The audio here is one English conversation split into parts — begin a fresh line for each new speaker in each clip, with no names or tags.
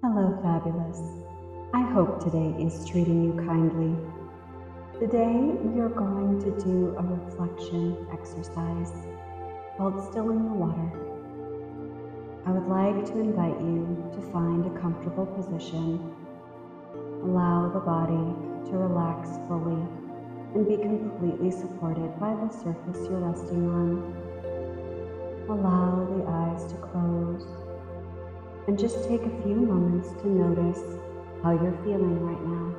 Hello, fabulous. I hope today is treating you kindly. Today, we are going to do a reflection exercise called Stilling the Water. I would like to invite you to find a comfortable position. Allow the body to relax fully and be completely supported by the surface you're resting on. Allow the eyes to close and just take a few moments to notice how you're feeling right now.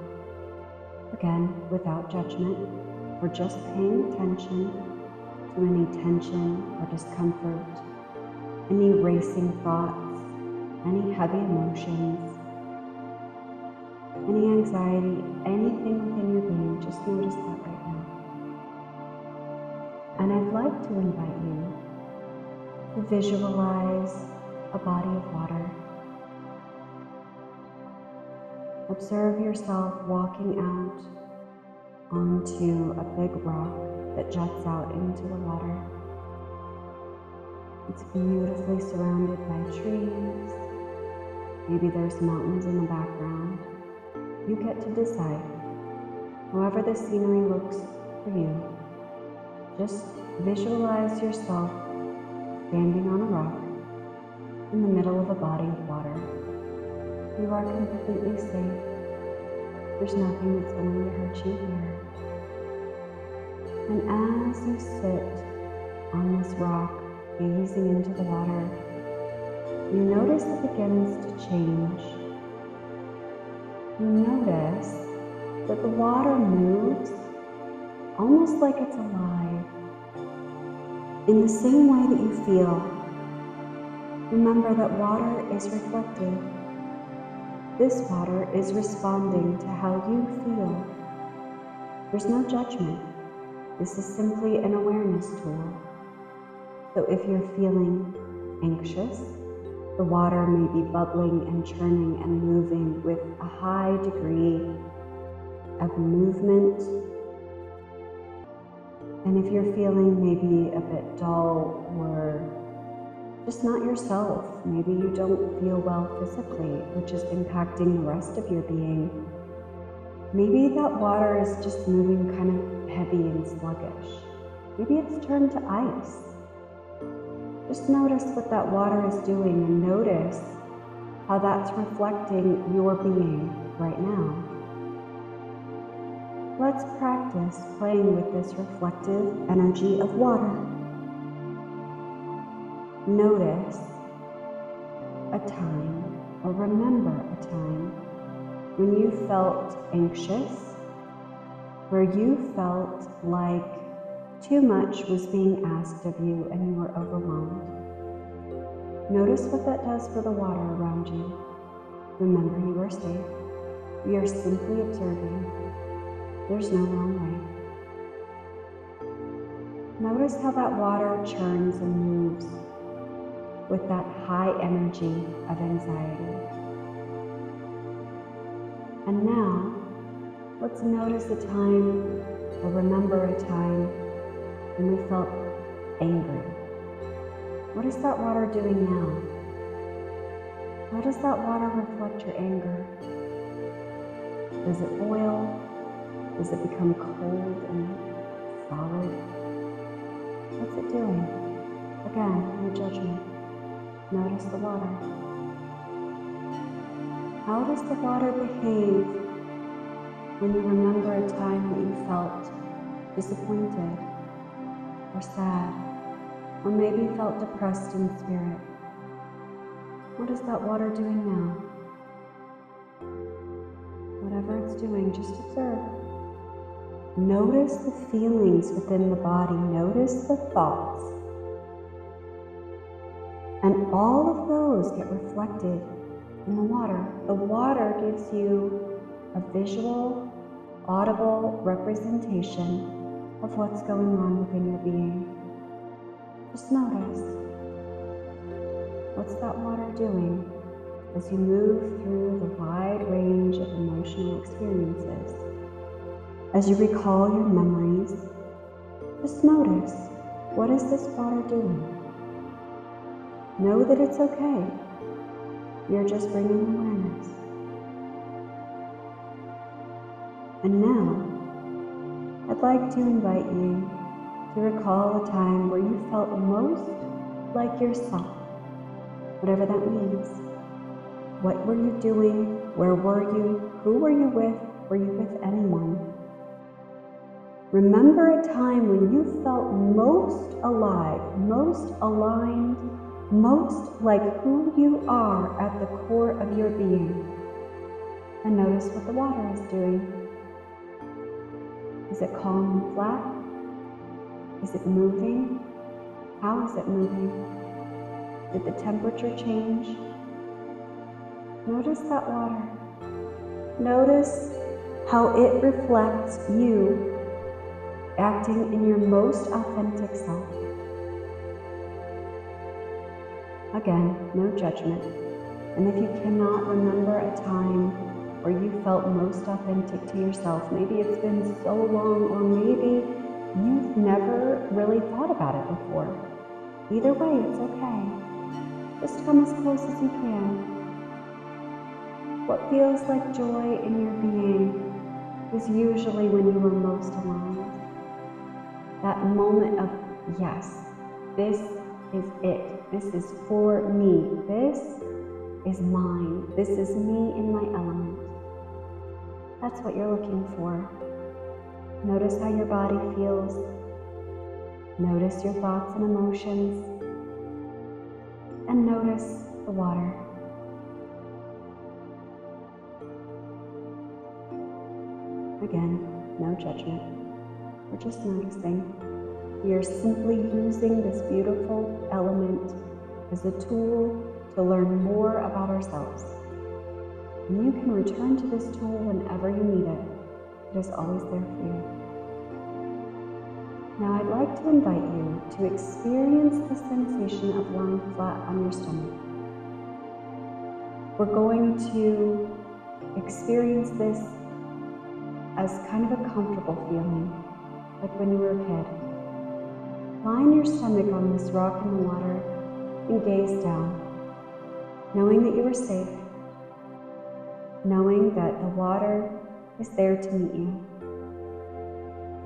Again, without judgment, we're just paying attention to any tension or discomfort, any racing thoughts, any heavy emotions, any anxiety, anything within your being. Just notice that right now. And I'd like to invite you to visualize a body of water. Observe yourself walking out onto a big rock that juts out into the water. It's beautifully surrounded by trees. Maybe there's mountains in the background. You get to decide. However the scenery looks for you, just visualize yourself standing on a rock in the middle of a body of water. You are completely safe. There's nothing that's going to hurt you here. And as you sit on this rock, gazing into the water, you notice it begins to change. You notice that the water moves almost like it's alive. In the same way that you feel, remember that water is reflective. This water is responding to how you feel. There's no judgment. This is simply an awareness tool. So if you're feeling anxious, the water may be bubbling and churning and moving with a high degree of movement. And if you're feeling maybe a bit dull or just not yourself, maybe you don't feel well physically, which is impacting the rest of your being, maybe that water is just moving kind of heavy and sluggish. Maybe it's turned to ice. Just notice what that water is doing and notice how that's reflecting your being right now. Let's practice playing with this reflective energy of water. Notice a time, or remember a time, when you felt anxious, where you felt like too much was being asked of you and you were overwhelmed. Notice what that does for the water around you. Remember, you are safe. We are simply observing. There's no wrong way. Notice how that water churns and moves with that high energy of anxiety. And now, let's notice a time, or remember a time, when we felt angry. What is that water doing now? How does that water reflect your anger? Does it boil? Does it become cold and solid? What's it doing? Again, no judgment. Notice the water. How does the water behave when you remember a time that you felt disappointed or sad, or maybe felt depressed in spirit? What is that water doing now? Whatever it's doing, just observe. Notice the feelings within the body. Notice the thoughts. And all of those get reflected in the water. The water gives you a visual, audible representation of what's going on within your being. Just notice. What's that water doing as you move through the wide range of emotional experiences? As you recall your memories, just notice, what is this water doing? Know that it's okay. You're just bringing awareness. And now, I'd like to invite you to recall a time where you felt most like yourself, whatever that means. What were you doing? Where were you? Who were you with? Were you with anyone? Remember a time when you felt most alive, most aligned, most like who you are at the core of your being. And notice what the water is doing. Is it calm and flat? Is it moving? How is it moving? Did the temperature change? Notice that water. Notice how it reflects you acting in your most authentic self. Again, no judgment. And if you cannot remember a time where you felt most authentic to yourself, maybe it's been so long, or maybe you've never really thought about it before. Either way, it's okay. Just come as close as you can. What feels like joy in your being is usually when you were most aligned. That moment of, yes, this is it. This is for me. This is mine. This is me in my element. That's what you're looking for. Notice how your body feels. Notice your thoughts and emotions. And notice the water. Again, no judgment. We're just noticing. We are simply using this beautiful element as a tool to learn more about ourselves. And you can return to this tool whenever you need it. It is always there for you. Now I'd like to invite you to experience the sensation of lying flat on your stomach. We're going to experience this as kind of a comfortable feeling, like when you were a kid. Lie on your stomach on this rock in the water and gaze down, knowing that you are safe, knowing that the water is there to meet you.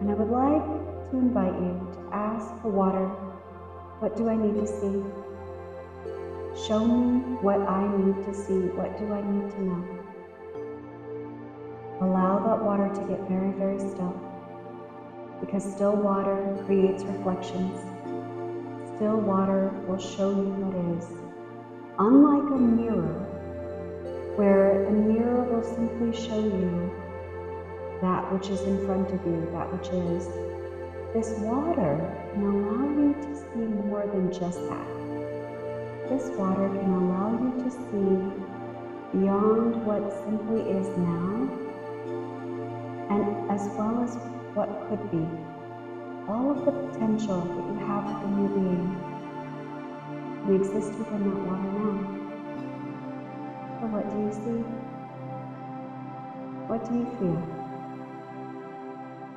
And I would like to invite you to ask the water, what do I need to see? Show me what I need to see. What do I need to know? Allow that water to get very, very still, because still water creates reflections. Still water will show you what is. Unlike a mirror, where a mirror will simply show you that which is in front of you, that which is. This water can allow you to see more than just that. This water can allow you to see beyond what simply is now, and as well as what could be. All of the potential that you have within your being can exist within that water now. So what do you see? What do you feel?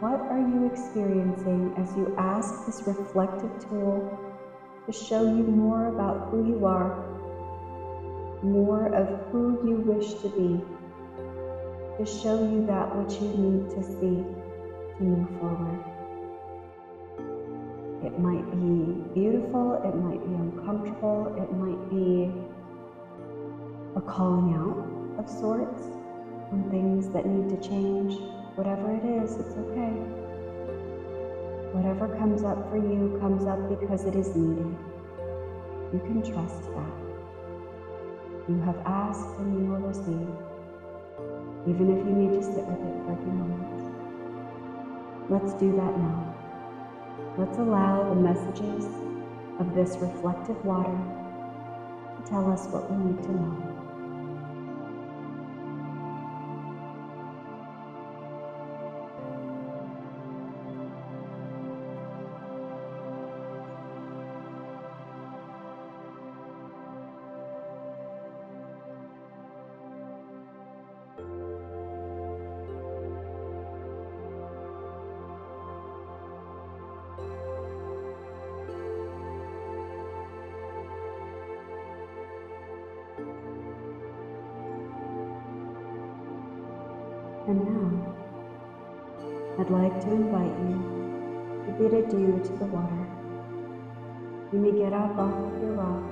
What are you experiencing as you ask this reflective tool to show you more about who you are, more of who you wish to be, to show you that which you need to see to move forward? It might be beautiful, it might be uncomfortable, it might be a calling out of sorts on things that need to change. Whatever it is, it's okay. Whatever comes up for you comes up because it is needed. You can trust that. You have asked and you will receive, even if you need to sit with it for a few moments. Let's do that now. Let's allow the messages of this reflective water to tell us what we need to know. And now, I'd like to invite you to bid adieu to the water. You may get up off of your rock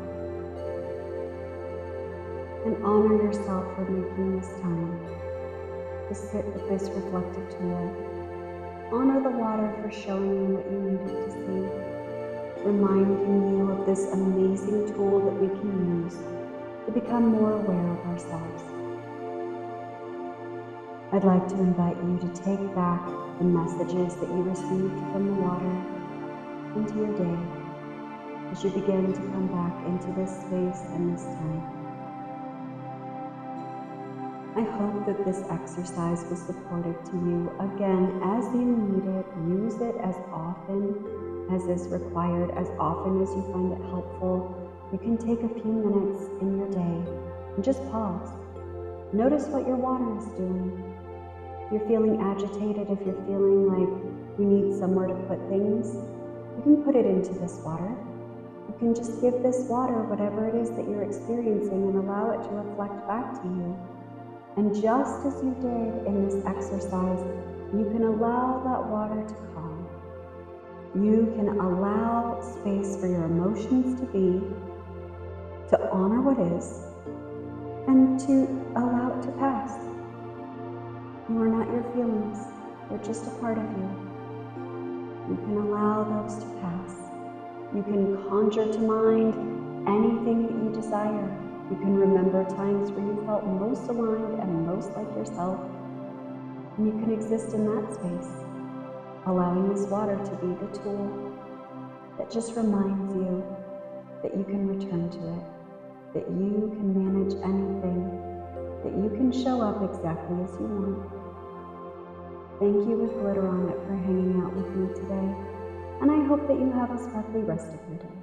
and honor yourself for making this time to sit with this reflective tool. Honor the water for showing you what you needed to see, reminding you of this amazing tool that we can use to become more aware of ourselves. I'd like to invite you to take back the messages that you received from the water into your day as you begin to come back into this space and this time. I hope that this exercise was supportive to you. Again, as you need it, use it as often as is required, as often as you find it helpful. You can take a few minutes in your day and just pause. Notice what your water is doing. If you're feeling agitated, if you're feeling like you need somewhere to put things, you can put it into this water. You can just give this water whatever it is that you're experiencing and allow it to reflect back to you. And just as you did in this exercise, you can allow that water to calm. You can allow space for your emotions to be, to honor what is, and to allow it to pass. You are not your feelings, they're just a part of you. You can allow those to pass. You can conjure to mind anything that you desire. You can remember times where you felt most aligned and most like yourself, and you can exist in that space, allowing this water to be the tool that just reminds you that you can return to it, that you can manage anything, that you can show up exactly as you want. Thank you with glitter on it for hanging out with me today, and I hope that you have a sparkly rest of your day.